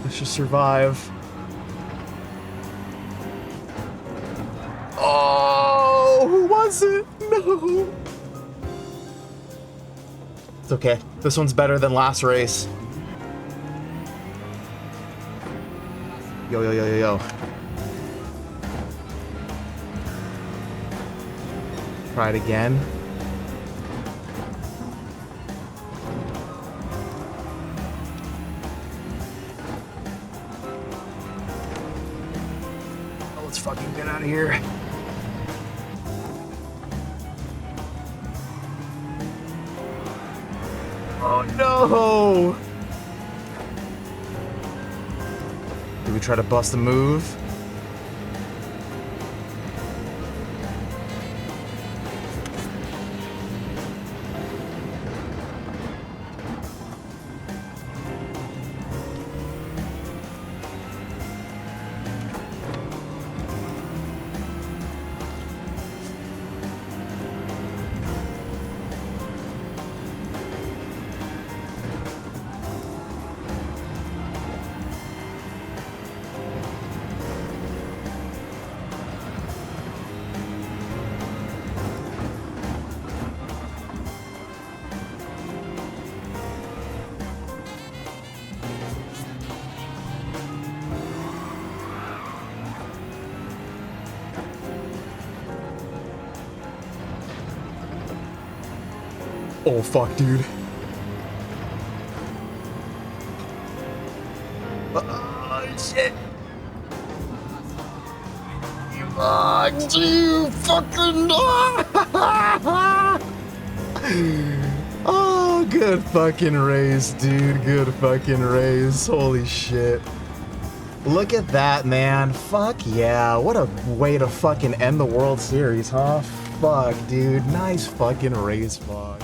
Let's just survive. Oh, who was it? No. It's okay. This one's better than last race. Yo, yo, yo, yo, yo. Try it again. Oh, let's fucking get out of here. Oh no! Do we try to bust a move? Oh fuck, dude. Oh shit. Fuck you, fucking. Oh, good fucking race, dude. Good fucking race. Holy shit. Look at that, man. Fuck yeah. What a way to fucking end the World Series, huh? Fuck, dude. Nice fucking race, fuck.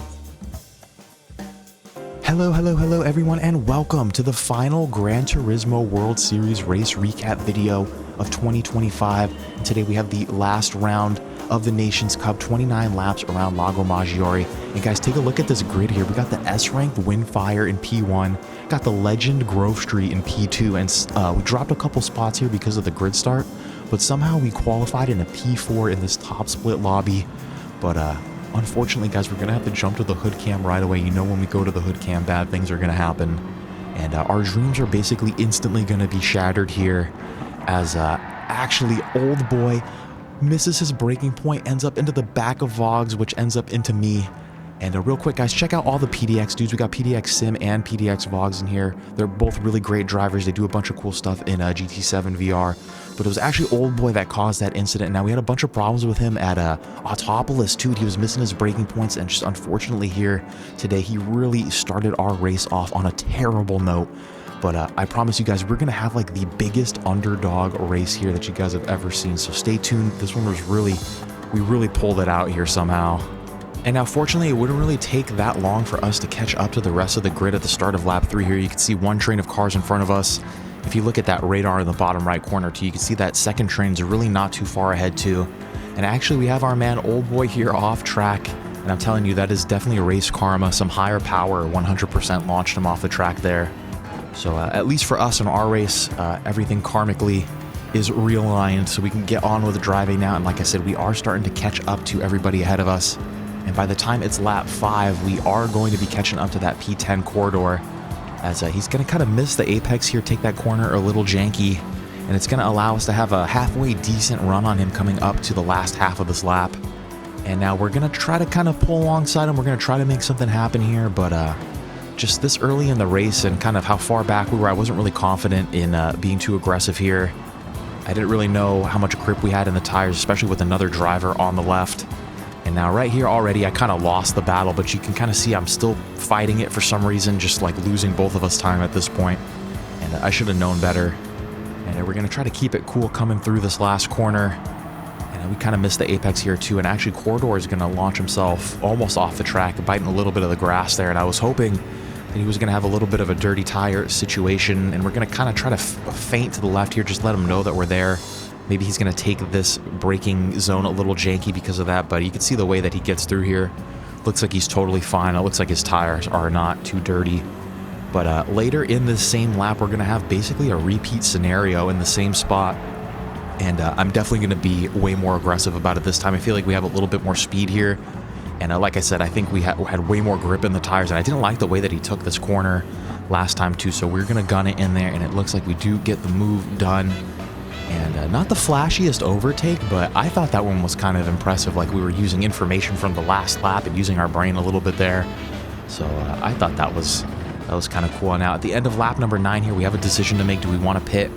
Hello, hello, hello everyone, and welcome to the final Gran Turismo World Series race recap video of 2025. And today we have the last round of the Nations Cup, 29 laps around Lago Maggiore. And guys, take a look at this grid here. We got the S-ranked Windfire in P1, got the Legend Grove Street in P2, and we dropped a couple spots here because of the grid start, but somehow we qualified in a P4 in this top split lobby. But unfortunately, guys, we're going to have to jump to the hood cam right away. You know, when we go to the hood cam, bad things are going to happen. And our dreams are basically instantly going to be shattered here as actually Old Boy misses his braking point, ends up into the back of Vogs, which ends up into me. And real quick, guys, check out all the PDX dudes. We got PDX Sim and PDX Vogs in here. They're both really great drivers. They do a bunch of cool stuff in GT7 VR. But it was actually Old Boy that caused that incident. Now, we had a bunch of problems with him at Autopolis, too. He was missing his braking points, and just unfortunately here today, he really started our race off on a terrible note. But I promise you guys, we're going to have like the biggest underdog race here that you guys have ever seen. So stay tuned. This one was really, we really pulled it out here somehow. And now, fortunately, it wouldn't really take that long for us to catch up to the rest of the grid at the start of lap 3 here. You can see one train of cars in front of us. If you look at that radar in the bottom right corner too, you can see that second train's really not too far ahead too. And actually, we have our man Old Boy here off track. And I'm telling you, that is definitely a race karma. Some higher power 100% launched him off the track there. So at least for us in our race, everything karmically is realigned so we can get on with driving now. And like I said, we are starting to catch up to everybody ahead of us. And by the time it's lap 5, we are going to be catching up to that P10 corridor, as he's going to kind of miss the apex here, take that corner a little janky, and it's going to allow us to have a halfway decent run on him coming up to the last half of this lap. And now we're going to try to kind of pull alongside him. We're going to try to make something happen here, but just this early in the race and kind of how far back we were, I wasn't really confident in being too aggressive here. I didn't really know how much grip we had in the tires, especially with another driver on the left. And now right here already, I kind of lost the battle, but you can kind of see I'm still fighting it for some reason, just like losing both of us time at this point. And I should have known better. And we're going to try to keep it cool coming through this last corner. And we kind of missed the apex here too. And actually, Corridor is going to launch himself almost off the track, biting a little bit of the grass there. And I was hoping that he was going to have a little bit of a dirty tire situation. And we're going to kind of try to feint to the left here, just let him know that we're there. Maybe he's going to take this braking zone a little janky because of that, but you can see the way that he gets through here. Looks like he's totally fine. It looks like his tires are not too dirty. But later in this same lap, we're going to have basically a repeat scenario in the same spot. And I'm definitely going to be way more aggressive about it this time. I feel like we have a little bit more speed here. And like I said, I think we had way more grip in the tires. And I didn't like the way that he took this corner last time too. So we're going to gun it in there. And it looks like we do get the move done. And not the flashiest overtake, but I thought that one was kind of impressive. Like we were using information from the last lap and using our brain a little bit there. So I thought that was kind of cool. Now at the end of lap number 9 here, we have a decision to make. Do we want to pit?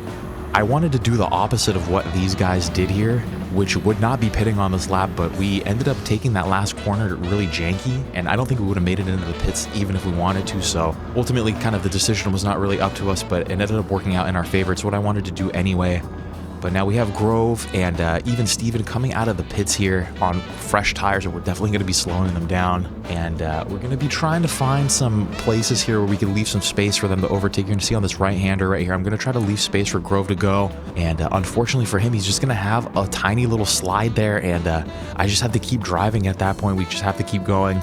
I wanted to do the opposite of what these guys did here, which would not be pitting on this lap, but we ended up taking that last corner really janky, and I don't think we would have made it into the pits even if we wanted to. So ultimately kind of the decision was not really up to us, but it ended up working out in our favor. It's what I wanted to do anyway. But now we have Grove and even Steven coming out of the pits here on fresh tires, and we're definitely going to be slowing them down. And we're going to be trying to find some places here where we can leave some space for them to overtake. You're going to see on this right-hander right here, I'm going to try to leave space for Grove to go. And unfortunately for him, he's just going to have a tiny little slide there, and I just have to keep driving at that point. We just have to keep going.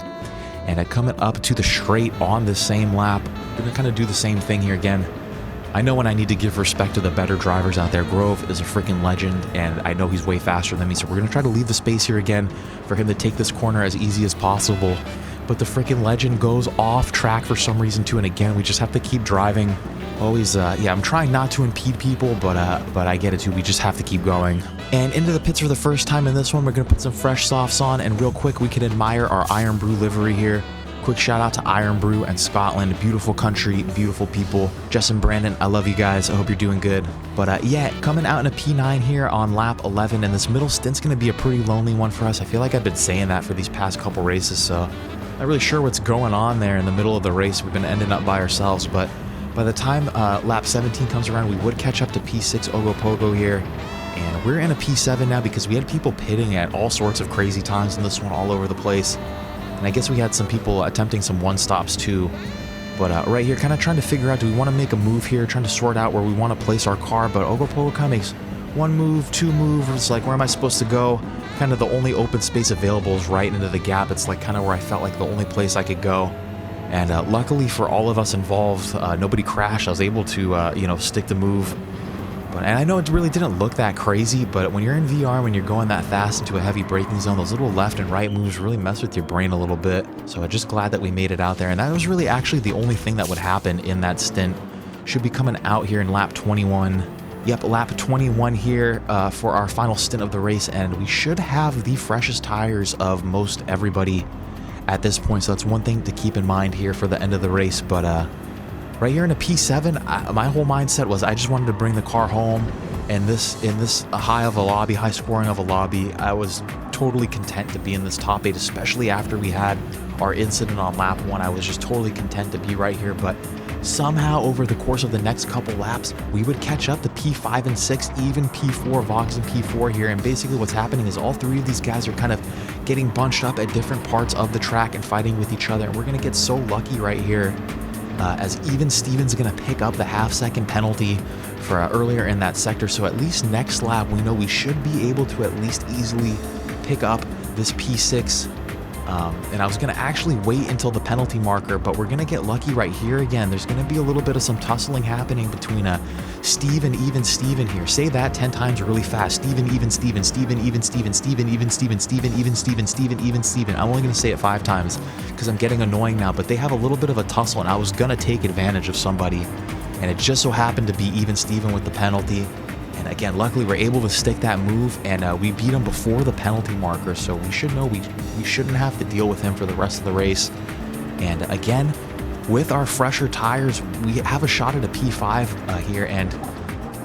And coming up to the straight on this same lap, we're going to kind of do the same thing here again. I know when I need to give respect to the better drivers out there. Grove is a freaking legend, and I know he's way faster than me, so we're going to try to leave the space here again for him to take this corner as easy as possible. But the freaking legend goes off track for some reason too, and again, we just have to keep driving. Always, yeah, I'm trying not to impede people, but I get it too. We just have to keep going. And into the pits for the first time in this one, we're going to put some fresh softs on, and real quick, we can admire our Iron Brew livery here. Quick shout out to Iron Brew and Scotland. Beautiful country, beautiful people. Jess and Brandon, I love you guys. I hope you're doing good. But yeah, coming out in a P9 here on lap 11, and this middle stint's going to be a pretty lonely one for us. I feel like I've been saying that for these past couple races, so not really sure what's going on there in the middle of the race. We've been ending up by ourselves, but by the time lap 17 comes around, we would catch up to P6 Ogopogo here. And we're in a P7 now because we had people pitting at all sorts of crazy times in this one all over the place. And I guess we had some people attempting some one-stops too. But right here, kind of trying to figure out, do we want to make a move here, trying to sort out where we want to place our car. But Ogopogo kind of makes one move, two moves. It's like, where am I supposed to go? Kind of the only open space available is right into the gap. It's like kind of where I felt like the only place I could go. And luckily for all of us involved, nobody crashed. I was able to, you know, stick the move. And I know it really didn't look that crazy, but when you're in VR, when you're going that fast into a heavy braking zone, those little left and right moves really mess with your brain a little bit. So I'm just glad that we made it out there. And that was really actually the only thing that would happen in that stint. Should be coming out here in lap 21. Yep, lap 21 here for our final stint of the race. And we should have the freshest tires of most everybody at this point. So that's one thing to keep in mind here for the end of the race. But right here in a P7, my whole mindset was I just wanted to bring the car home. And in this high of a lobby, high scoring of a lobby, I was totally content to be in this top 8, especially after we had our incident on lap 1. I was just totally content to be right here. But somehow over the course of the next couple laps, we would catch up to P5 and 6, even P4, Vox and P4 here. And basically what's happening is all three of these guys are kind of getting bunched up at different parts of the track and fighting with each other. And we're going to get so lucky right here. As even Steven's going to pick up the half-second penalty for earlier in that sector. So at least next lap, we know we should be able to at least easily pick up this P6. And I was going to actually wait until the penalty marker, but we're going to get lucky right here again. There's going to be a little bit of some tussling happening between Steve and even Steven here. Say that 10 times really fast. Steven, even Steven, Steven, even Steven, Steven, even Steven, Steven, even Steven, Steven, even Steven. I'm only going to say it 5 times because I'm getting annoying now, but they have a little bit of a tussle, and I was going to take advantage of somebody, and it just so happened to be even Steven with the penalty. And again, luckily we're able to stick that move, and we beat him before the penalty marker, so we should know we shouldn't have to deal with him for the rest of the race. And again, with our fresher tires, we have a shot at a P5 here, and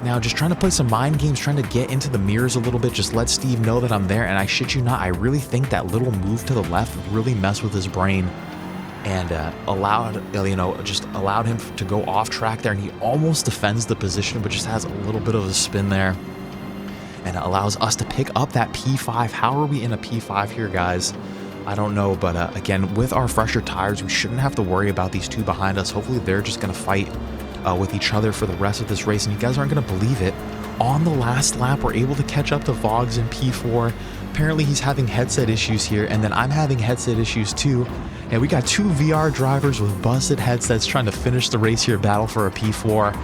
now just trying to play some mind games, trying to get into the mirrors a little bit, just let Steve know that I'm there. And I shit you not, I really think that little move to the left really messed with his brain and allowed him to go off track there, and he almost defends the position, but just has a little bit of a spin there, and it allows us to pick up that P5. How are we in a P5 here, guys? I don't know, but again, with our fresher tires, we shouldn't have to worry about these two behind us. Hopefully they're just going to fight with each other for the rest of this race, and you guys aren't going to believe it. On the last lap, we're able to catch up to Vogs in P4. Apparently he's having headset issues here, and then I'm having headset issues too. And we got 2 VR drivers with busted headsets trying to finish the race here, battle for a P4.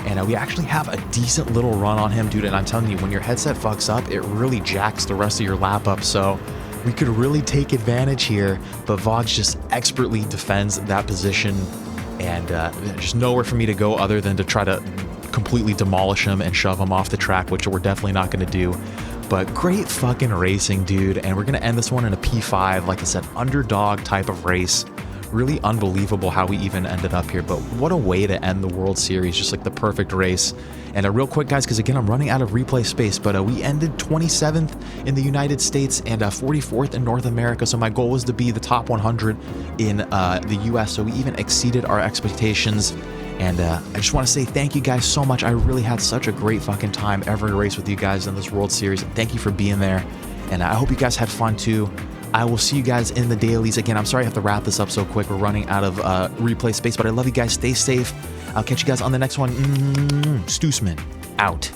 And we actually have a decent little run on him, dude. And I'm telling you, when your headset fucks up, it really jacks the rest of your lap up. So we could really take advantage here, but Vogs just expertly defends that position. And there's nowhere for me to go other than to try to completely demolish him and shove him off the track, which we're definitely not going to do. But great fucking racing, dude. And we're going to end this one in a P5. Like I said, underdog type of race. Really unbelievable how we even ended up here, but what a way to end the World Series, just like the perfect race. And real quick, guys, because again, I'm running out of replay space, but we ended 27th in the United States and 44th in North America, so my goal was to be the top 100 in the US, so we even exceeded our expectations. And I just want to say thank you guys so much. I really had such a great fucking time every race with you guys in this World Series. Thank you for being there, and I hope you guys had fun too. I will see you guys in the dailies. Again, I'm sorry I have to wrap this up so quick. We're running out of replay space, but I love you guys. Stay safe. I'll catch you guys on the next one. Stoosman, out.